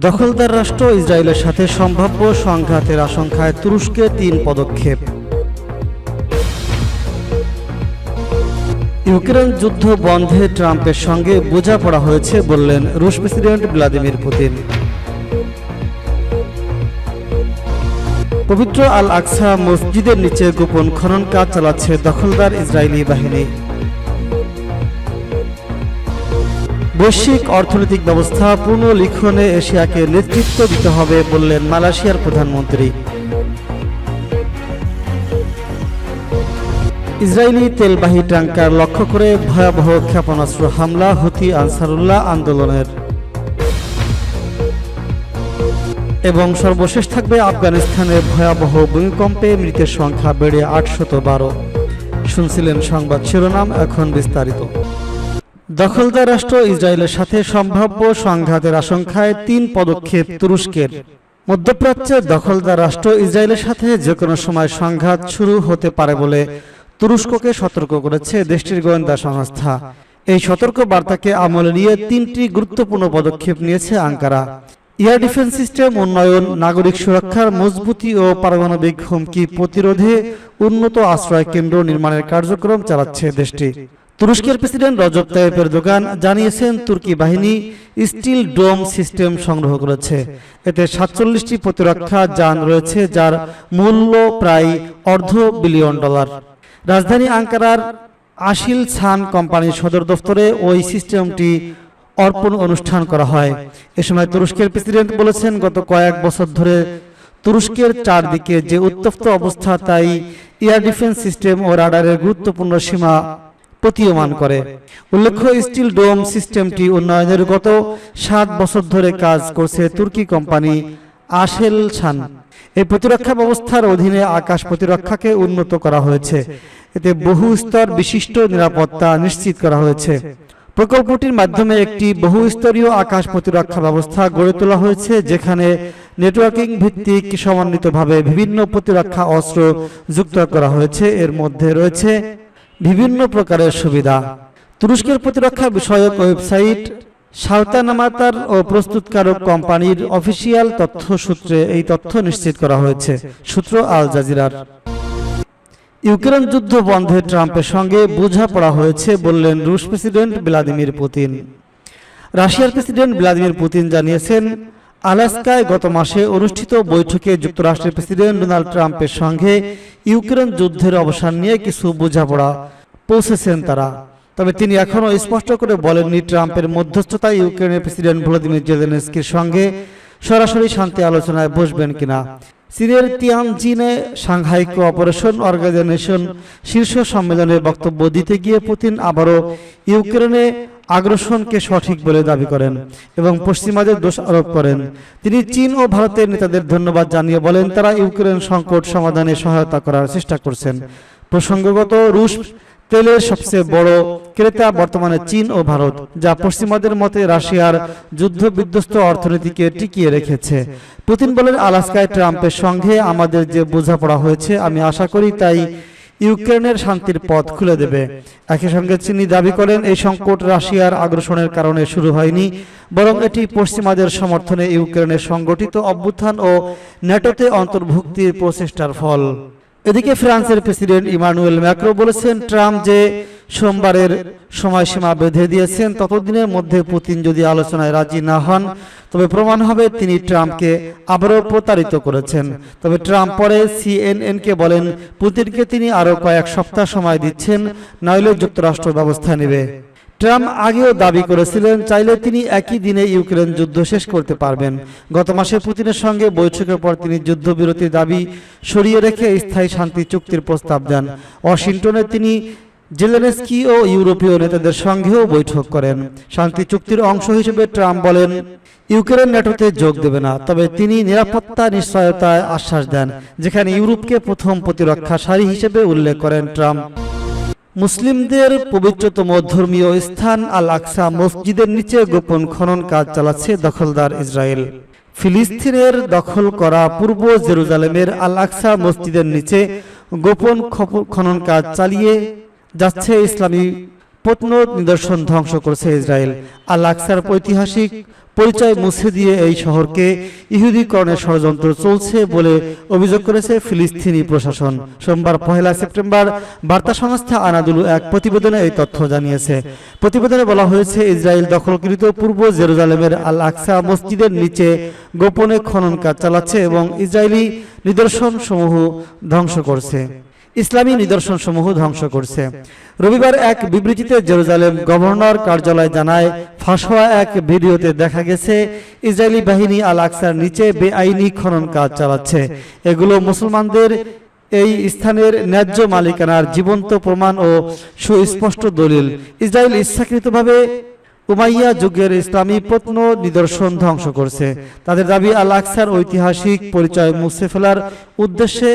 দখলদার রাষ্ট্র ইসরায়েলের সাথে সম্ভাব্য সংঘাতের আশঙ্কায় তুরস্কের ৩ পদক্ষেপ। ইউক্রেন যুদ্ধ বন্ধে ট্রাম্পের সঙ্গে বোঝাপড়া হয়েছে বললেন রুশ প্রেসিডেন্ট ভ্লাদিমির পুতিন। পবিত্র আল আকসা মসজিদের নিচে গোপন খনন কাজ চালাচ্ছে দখলদার ইসরায়েলি বাহিনী। বৈশ্বিক অর্থনৈতিক ব্যবস্থা পুনর্লিখনে এশিয়াকে নেতৃত্ব দিতে হবে বললেন মালয়েশিয়ার প্রধানমন্ত্রী। ইসরায়েলি তেলবাহী ট্যাঙ্কার লক্ষ্য করে ভয়াবহ ক্ষেপণাস্ত্র হামলা হুথি আনসারুল্লাহ আন্দোলনের। এবং সর্বশেষ থাকবে আফগানিস্তানে ভয়াবহ ভূমিকম্পে মৃতের সংখ্যা বেড়ে 812। শুনছিলেন সংবাদ শিরোনাম, এখন বিস্তারিত। দখলদার রাষ্ট্র ইসরায়েলের সাথে সম্ভাব্য সংঘাতের আশঙ্কায় ৩ পদক্ষেপ তুরস্কের। মধ্যপ্রাচ্যের দখলদার রাষ্ট্র ইসরায়েলের সাথে যে কোনো সময় সংঘাত শুরু হতে পারে বলে তুরস্ককে সতর্ক করেছে দেশটির গোয়েন্দা সংস্থা। এই সতর্ক বার্তাকে আমলে নিয়ে ৩টি গুরুত্বপূর্ণ পদক্ষেপ নিয়েছে আঙ্কারা। এয়ার ডিফেন্স সিস্টেম উন্নয়ন, নাগরিক সুরক্ষার মজবুতি ও পারমাণবিক হুমকি প্রতিরোধে উন্নত আশ্রয় কেন্দ্র নির্মাণের কার্যক্রম চালাচ্ছে দেশটি। তুরস্কের প্রেসিডেন্ট রজব তাইয়িপ এরদোগান জানিয়েছেন তুর্কি বাহিনী স্টিল ডোম সিস্টেম সংগ্রহ করেছে। এতে ৪৭টি প্রতিরক্ষা যান রয়েছে, যার মূল্য প্রায় $১.৫ বিলিয়ন। রাজধানী আঙ্কারার আশিল সান কোম্পানির সদর দফতরে ওই সিস্টেমটি অর্পণ অনুষ্ঠান করা হয়। এ সময় তুরস্কের প্রেসিডেন্ট বলেছেন, গত কয়েক বছর ধরে তুরস্কের চারদিকে যে উত্তপ্ত অবস্থা, তাই এয়ার ডিফেন্স সিস্টেম ও রাডারের গুরুত্বপূর্ণ সীমা প্রতীয়মান করে। উল্লেখ্য, স্টিল ডোম সিস্টেমটি উন্নয়নের গত 7 বছর ধরে কাজ করছে তুর্কি কোম্পানি আশেলসান। এই প্রতিরক্ষা ব্যবস্থার অধীনে আকাশ প্রতিরক্ষাকে উন্নত করা হয়েছে। এতে বহু স্তর বিশিষ্ট নিরাপত্তা নিশ্চিত করা হয়েছে। প্রকল্পটির মাধ্যমে একটি বহুস্তরীয় আকাশ প্রতিরক্ষা ব্যবস্থা গড়ে তোলা হয়েছে, যেখানে নেটওয়ার্কিং ভিত্তিক সমন্বিতভাবে বিভিন্ন প্রতিরক্ষা অস্ত্র যুক্ত করা হয়েছে। এর মধ্যে রয়েছে বিভিন্ন প্রকারের সুবিধা। তুরস্কের প্রতিরক্ষা বিষয়ক ওয়েবসাইট সালতানামাতার ও প্রস্তুতকারক কোম্পানির অফিসিয়াল তথ্য সূত্রে এই তথ্য নিশ্চিত করা হয়েছে। সূত্র আল জাজিরার। ইউক্রেন যুদ্ধ বন্ধে ট্রাম্পের সঙ্গে বোঝাপড়া হয়েছে বললেন রুশ প্রেসিডেন্ট ভ্লাদিমির পুতিন। রাশিয়ার প্রেসিডেন্ট ভ্লাদিমির পুতিন জানিয়েছেন, আলাস্কায় গত মাসে অনুষ্ঠিত বৈঠকে যুক্তরাষ্ট্রের প্রেসিডেন্ট ডোনাল্ড ট্রাম্পের সঙ্গে ইউক্রেন যুদ্ধের অবসান নিয়ে কিছু বোঝাপড়া পৌঁছেছেন তারা। তবে তিনি এখনও স্পষ্ট করে বলেননি ট্রাম্পের মধ্যস্থতায় ইউক্রেনের প্রেসিডেন্ট ভলোদিমির জেলেনস্কির সঙ্গে সরাসরি শান্তি আলোচনায় বসবেন কিনা। চীনের তিয়ানজিনে সাংহাই কোঅপারেশন অর্গানাইজেশন শীর্ষ সম্মেলনে বক্তব্য দিতে গিয়ে পুতিন আবারও ইউক্রেনে আগ্রাসনকে সঠিক বলে দাবি করেন এবং পশ্চিমাদের দোষ আরোপ করেন। তিনি চীন ও ভারতের নেতাদের ধন্যবাদ জানিয়ে বলেন, তারা ইউক্রেন সংকট সমাধানে সহায়তা করার চেষ্টা করছেন। প্রসঙ্গগত, রুশ তেলের সবচেয়ে বড় ক্রেতা বর্তমানে চীন ও ভারত, যা পশ্চিমাদের মতে রাশিয়ার যুদ্ধ বিধ্বস্ত অর্থনীতিকে টিকিয়ে রেখেছে। পুতিন বলেন, আলাস্কায় ট্রাম্পের সঙ্গে আমাদের যে বোঝাপড়া হয়েছে, আমি আশা করি তাই ইউক্রেনের শান্তির পথ খুলে দেবে। একই সঙ্গে তিনি দাবি করেন, এই সংকট রাশিয়ার আগ্রাসনের কারণে শুরু হয়নি, বরং এটি পশ্চিমাদের সমর্থনে ইউক্রেনের সংগঠিত অভ্যুত্থান ও ন্যাটোতে অন্তর্ভুক্তির প্রচেষ্টার ফল। এদিকে ফ্রান্সের প্রেসিডেন্ট ইমানুয়েল ম্যাক্রো বলেছেন, ট্রাম্প যে সোমবারের সময়সীমা বেঁধে দিয়েছেন, ততদিনের মধ্যে পুতিন যদি আলোচনায় রাজি না হন, তবে প্রমাণ হবে তিনি ট্রাম্পকে আবারও প্রতারিত করেছেন। তবে ট্রাম্প পরে সিএনএনকে বলেন, পুতিনকে তিনি আরও কয়েক সপ্তাহ সময় দিচ্ছেন, নইলে যুক্তরাষ্ট্র ব্যবস্থা নেবে। ট্রাম্প আগেও দাবি করেছিলেন, চাইলে তিনি একই দিনে ইউক্রেন যুদ্ধ শেষ করতে পারবেন। গত মাসে পুতিনের সঙ্গে বৈঠকের পর তিনি যুদ্ধবিরতির দাবি সরিয়ে রেখে স্থায়ী শান্তি চুক্তির প্রস্তাব দেন। ওয়াশিংটনে তিনি জেলেনস্কি ও ইউরোপীয় নেতাদের সঙ্গেও বৈঠক করেন। শান্তি চুক্তির অংশ হিসেবে ট্রাম্প বলেন, ইউক্রেন ন্যাটোতে যোগ দেবে না, তবে তিনি নিরাপত্তা নিশ্চয়তায় আশ্বাস দেন, যেখানে ইউরোপকে প্রথম প্রতিরক্ষা সারি হিসেবে উল্লেখ করেন ট্রাম্প। মুসলিমদের পবিত্রতম ধর্মীয় স্থান আল আকসা মসজিদের নিচে গোপন খনন কাজ চালাচ্ছে দখলদার ইসরায়েল। ফিলিস্তিনের দখল করা পূর্ব জেরুজালেমের আল আকসা মসজিদের নিচে গোপন খনন কাজ চালিয়ে যাচ্ছে ইসলামী প্রত্ন নিদর্শন ধ্বংস করছে ইসরায়েল। আল আকসার ঐতিহাসিক পরিচয় মুছে দিয়ে এই শহরকে ইহুদিকরণের ষড়যন্ত্র চলছে বলে অভিযোগ করেছে ফিলিস্তিনি প্রশাসন। সোমবার 1 সেপ্টেম্বর বার্তা সংস্থা আনাদুলু এক প্রতিবেদনে এই তথ্য জানিয়েছে। প্রতিবেদনে বলা হয়েছে, ইসরায়েল দখলকৃত পূর্ব জেরুজালেমের আল আকসা মসজিদের নিচে গোপনে খনন কাজ চালাচ্ছে এবং ইসরায়েলি নিদর্শনসমূহ ধ্বংস করছে। ইসলামী নিদর্শনসমূহ ধ্বংস করছে। রবিবার এক বিবৃতিতে জেরুজালেম গভর্নর কার্যালয় জানায়, ফাঁস হওয়া এক ভিডিওতে দেখা গেছে ইসরায়েলি বাহিনী আল আকসার নিচে বেআইনি খনন কাজ চালাচ্ছে। এগুলো মুসলমানদের এই স্থানের ন্যায্য মালিকানার জীবন্ত প্রমাণ ও সুস্পষ্ট দলিল। ইসরায়েল ইচ্ছাকৃতভাবে উমাইয়া যুগের ইসলামী প্রত্ন নিদর্শন ধ্বংস করছে। তাদের দাবি, আল আকসার ঐতিহাসিক পরিচয় মুছে ফেলার উদ্দেশ্যে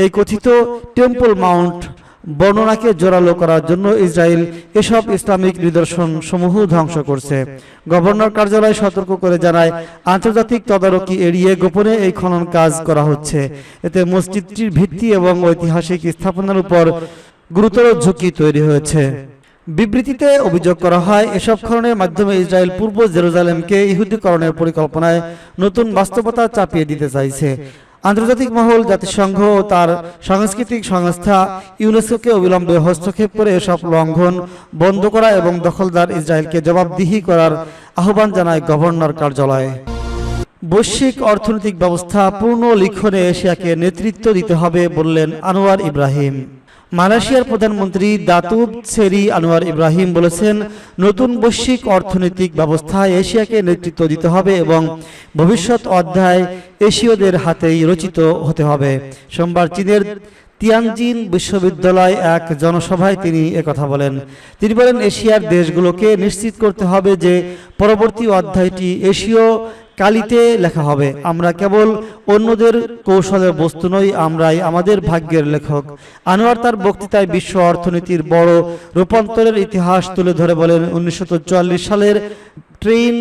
এই কথিত টেম্পল মাউন্ট বর্ণনাকে জোরালো করার জন্য ইসরায়েল এসব ইসলামিক নিদর্শন সমূহ ধ্বংস করছে। গভর্নর কার্যালয় সতর্ক করে জানায়, আন্তর্জাতিক তদারকি এড়িয়ে গোপনে এই খনন কাজ করা হচ্ছে। এতে মসজিদটির ভিত্তি এবং ঐতিহাসিক স্থাপনার উপর গুরুতর ঝুঁকি তৈরি হয়েছে। বিবৃতিতে অভিযোগ করা হয়, এসব খননের মাধ্যমে ইসরায়েল পূর্ব জেরুজালেমকে ইহুদিকরণের পরিকল্পনায় নতুন বাস্তবতা চাপিয়ে দিতে চাইছে। আন্তর্জাতিক মহল, জাতিসংঘ ও তার সাংস্কৃতিক সংস্থা ইউনেস্কোকে অবিলম্বে হস্তক্ষেপ করে এসব লঙ্ঘন বন্ধ করা এবং দখলদার ইসরায়েলকে জবাবদিহি করার আহ্বান জানায় গভর্নর কার্যালয়। বৈশ্বিক অর্থনৈতিক ব্যবস্থা পূর্ণ লিখনে এশিয়াকে নেতৃত্ব দিতে হবে বললেন আনোয়ার ইব্রাহিম। মালয়েশিয়ার প্রধানমন্ত্রী দাতুব সেরি আনোয়ার ইব্রাহিম বলেছেন, নতুন বৈশ্বিক অর্থনৈতিক ব্যবস্থায় এশিয়াকে নেতৃত্ব দিতে হবে এবং ভবিষ্যৎ অধ্যায় এশীয়দের হাতেই রচিত হতে হবে। সোমবার চীনের তিয়ানজিন বিশ্ববিদ্যালয় এক জনসভায় তিনি একথা বলেন। তিনি বলেন, এশিয়ার দেশগুলোকে নিশ্চিত করতে হবে যে পরবর্তী অধ্যায়টি এশীয় কালিতে লেখা হবে। আমরা কেবল অন্যদের কৌশলের বস্তু নই, আমরাই আমাদের ভাগ্যের লেখক। আনোয়ার তার বক্তৃতায় বিশ্ব অর্থনীতির বড় রূপান্তরের ইতিহাস তুলে ধরে বলেন, 1944 সালের ট্রেইন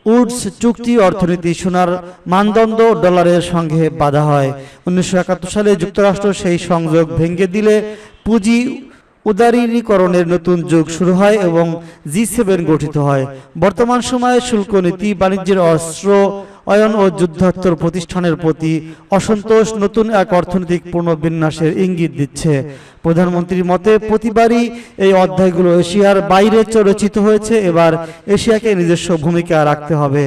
উডস চুক্তি অর্থনীতি সোনার মানদণ্ড ডলারের সঙ্গে বাধা হয়। 1971 সালে যুক্তরাষ্ট্র সেই সংযোগ ভেঙে দিলে পুঁজি উদারীকরণের নতুন যুগ শুরু হয় এবং G7 গঠিত হয়। বর্তমান সময়ে শুল্ক নীতি, বাণিজ্যের অস্ত্র অয়ন ও যুদ্ধাত্তর প্রতিষ্ঠানের প্রতি অসন্তোষ নতুন এক অর্থনৈতিক পুনর্বিন্যাসের ইঙ্গিত দিচ্ছে। প্রধানমন্ত্রীর মতে, প্রতিবারই এই অধ্যায়গুলো এশিয়ার বাইরে রচিত হয়েছে। এবার এশিয়াকে নিজস্ব ভূমিকা রাখতে হবে।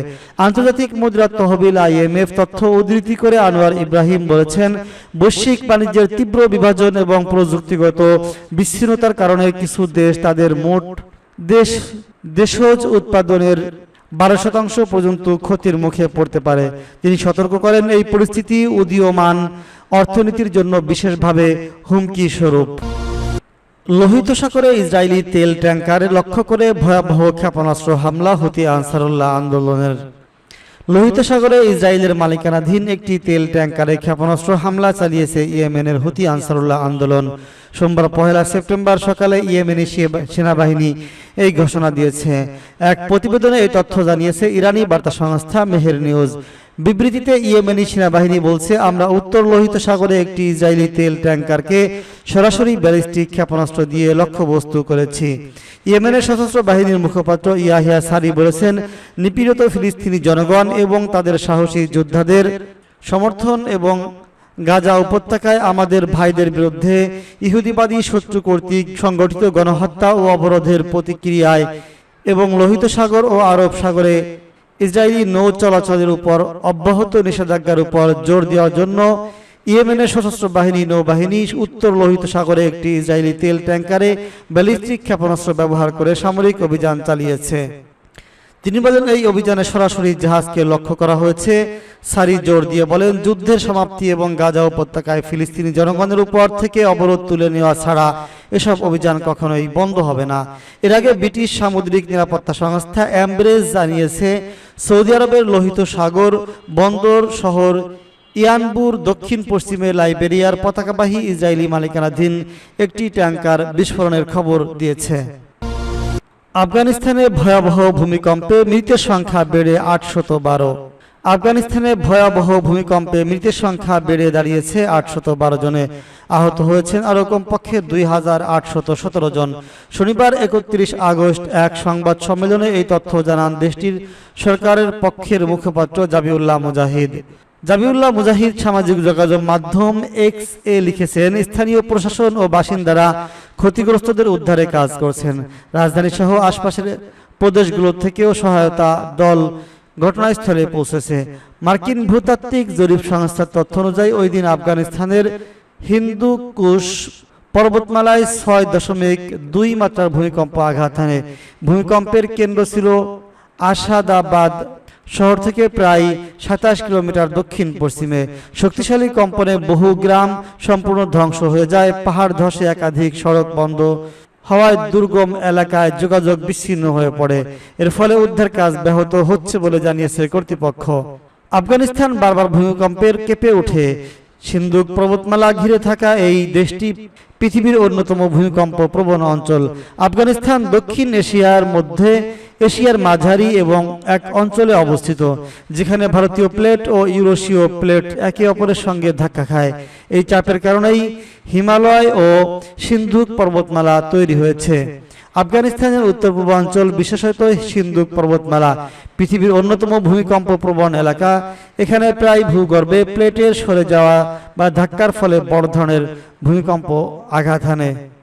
আন্তর্জাতিক মুদ্রা তহবিল IMF তথ্য উদ্ধৃতি করে আনোয়ার ইব্রাহিম বলেছেন, বৈশ্বিক বাণিজ্যের তীব্র বিভাজন এবং প্রযুক্তিগত বিচ্ছিন্নতার কারণে কিছু দেশ তাদের মোট দেশজ উৎপাদনের 12% পর্যন্ত ক্ষতির মুখে পড়তে পারে। তিনি সতর্ক করেন, এই পরিস্থিতি উদীয়মান অর্থনীতির জন্য বিশেষভাবে হুমকি স্বরূপ। লোহিত সাগরে ইসরায়েলি তেল ট্যাঙ্কারে লক্ষ্য করে ভয়াবহ ক্ষেপণাস্ত্র হামলা হুতি আনসারুল্লাহ আন্দোলনের। লোহিত সাগরে ইসরায়েলের মালিকানাধীন একটি তেল ট্যাঙ্কারে ক্ষেপণাস্ত্র হামলা চালিয়েছে ইয়েমেনের হুতি আনসারুল্লাহ আন্দোলন। সোমবার 1 সেপ্টেম্বর সকালে ইয়েমেনি সেনাবাহিনী এই ঘোষণা দিয়েছে। এক প্রতিবেদনে এই তথ্য জানিয়েছে ইরানি বার্তা সংস্থা মেহের নিউজ। বিবৃতিতে ইয়েমেনি সেনাবাহিনী বলছে, আমরা উত্তর লোহিত সাগরে একটি ইসরায়েলি তেল ট্যাঙ্কারকে সরাসরি ব্যালিস্টিক ক্ষেপণাস্ত্র দিয়ে লক্ষ্যবস্তু করেছি। ইয়েমেনের সশস্ত্র বাহিনীর মুখপাত্র ইয়াহিয়া সারি বলেছেন, নিপীড়িত ফিলিস্তিনি জনগণ এবং তাদের সাহসী যোদ্ধাদের সমর্থন এবং গাজা উপত্যকায় আমাদের ভাইদের বিরুদ্ধে ইহুদিবাদী শত্রু কর্তৃক সংগঠিত গণহত্যা ও অবরোধের প্রতিক্রিয়ায় এবং লোহিত সাগর ও আরব সাগরে ইসরায়েলি নৌ চলাচলের উপর অব্যাহত নিষেধাজ্ঞার উপর জোর দেওয়ার জন্য ইয়েমেনের সশস্ত্র বাহিনী নৌবাহিনী উত্তর লোহিত সাগরে একটি ইসরায়েলি তেল ট্যাঙ্কারে ব্যালিস্টিক ক্ষেপণাস্ত্র ব্যবহার করে সামরিক অভিযান চালিয়েছে। তিনি বলেন, এই অভিযানে সরাসরি জাহাজকে লক্ষ্য করা হয়েছে। সারি জোর দিয়ে বলেন, যুদ্ধের সমাপ্তি এবং গাজা উপত্যকায় ফিলিস্তিনি জনগণের উপর থেকে অবরোধ তুলে নেওয়া ছাড়া এসব অভিযান কখনোই বন্ধ হবে না। এর আগে ব্রিটিশ সামুদ্রিক নিরাপত্তা সংস্থা এমব্রেজ জানিয়েছে, সৌদি আরবের লোহিত সাগর বন্দর শহর ইয়ানবুর দক্ষিণ পশ্চিমে লাইবেরিয়ার পতাকাবাহী ইসরায়েলি মালিকানাধীন একটি ট্যাঙ্কার বিস্ফোরণের খবর দিয়েছে। আফগানিস্তানে ভয়াবহ ভূমিকম্পে মৃতের সংখ্যা বেড়ে 812। আফগানিস্তানে ভয়াবহ ভূমিকম্পে মৃতের সংখ্যা বেড়ে দাঁড়িয়েছে 812 জনে। আহত হয়েছেন আরও কমপক্ষে 2817 জন। শনিবার 31 আগস্ট এক সংবাদ সম্মেলনে এই তথ্য জানান দেশটির সরকারের পক্ষের মুখপাত্র জাবিউল্লাহ মুজাহিদ। জাবিউল্লাহ মুজাহিদ সামাজিক যোগাযোগ মাধ্যম এক্স এ লিখেছেন, স্থানীয় প্রশাসন ও বাসিন্দারা ক্ষতিগ্রস্তদের উদ্ধারে কাজ করছেন। রাজধানী সহ আশপাশের প্রদেশগুলো থেকেও সহায়তা দল ঘটনাস্থলে পৌঁছেছে। মার্কিন ভূতাত্ত্বিক জরিপ সংস্থার তথ্য অনুযায়ী ওই দিন আফগানিস্তানের হিন্দু কুশ পর্বতমালায় 6.2 মাত্রার ভূমিকম্প আঘাত হানে। ভূমিকম্পের কেন্দ্র ছিল আসাদাবাদ শহর থেকে প্রায় 27 কিলোমিটার দক্ষিণ পশ্চিমে। শক্তিশালী কম্পনে বহু গ্রাম সম্পূর্ণ ধ্বংস হয়ে যায়। পাহাড় ধসে একাধিক সড়ক বন্ধ হওয়ায় দুর্গম এলাকায় যোগাযোগ বিচ্ছিন্ন হয়ে পড়ে। এর ফলে উদ্ধার কাজ ব্যাহত হচ্ছে বলে জানিয়েছে কর্তৃপক্ষ। আফগানিস্তান বারবার ভূমিকম্পের কেঁপে ওঠে। সিন্ধুক পর্বতমালা ঘিরে থাকা এই দেশটি পৃথিবীর অন্যতম ভূমিকম্প প্রবণ অঞ্চল। আফগানিস্তান দক্ষিণ এশিয়ার মধ্যে এশিয়ার মাঝারি এবং এক অঞ্চলে অবস্থিত, যেখানে ভারতীয় প্লেট ও ইউরোশীয় প্লেট একে অপরের সঙ্গে ধাক্কা খায়। এই চাপের কারণেই হিমালয় ও সিন্ধুক পর্বতমালা তৈরি হয়েছে। আফগানিস্তানের উত্তর পূর্বাঞ্চল, বিশেষত সিন্ধুক পর্বতমালা পৃথিবীর অন্যতম ভূমিকম্প প্রবণ এলাকা। এখানে প্রায় ভূগর্ভে প্লেটের সরে যাওয়া বা ধাক্কার ফলে বড় ধরনের ভূমিকম্প আঘাত হানে।